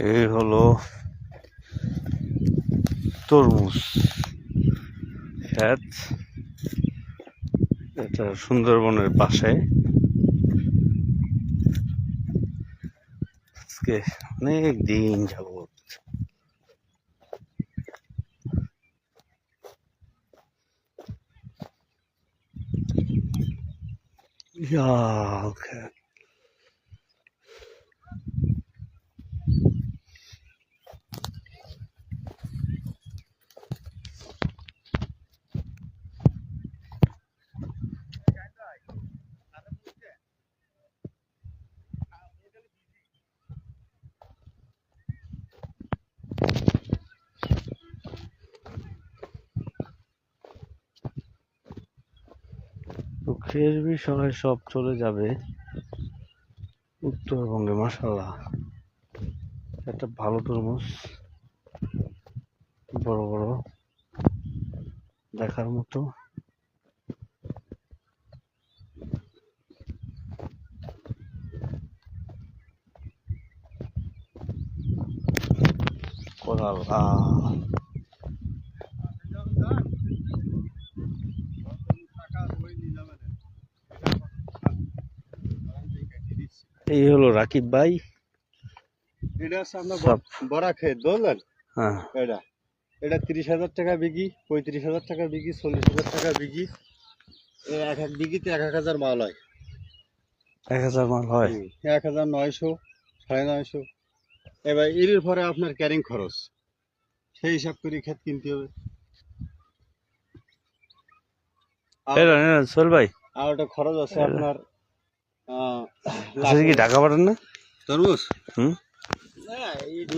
এই হলো তরমুজ ক্ষেত, এটা সুন্দরবনের পাশে। আজকে অনেক দিন যাবত বিশাল ক্ষেত। দুঃখের বিষয় সব চলে যাবে উত্তরবঙ্গে। মাশাআল্লাহ, একটা ভালো তরমুজ, বড় বড়, দেখার মতো। কলা এই হলো রাকিব ভাই। এটা হচ্ছে আপনার বড়া ক্ষেত, বুঝলেন? হ্যাঁ, এটা 30,000 টাকা বিঘি, 35,000 টাকা বিঘি, 40,000 টাকা বিঘি। এক এক বিঘিতে 1,000 মাল হয়। 1000 মাল হয়। 1,900, 950। এবার এর পরে আপনার ক্যারিং খরচ, সেই হিসাব করে ক্ষেত কিনতে হবে। সোহেল ভাই, আর ওটা খরচ আছে আপনার কি ঢাকা পাঠান না তরমুজ? হুম,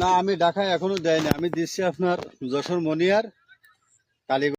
না, আমি ঢাকায় এখনো দেয়নি। আমি দিচ্ছি আপনার যশোর, মনিয়ার, কালীগঞ্জ।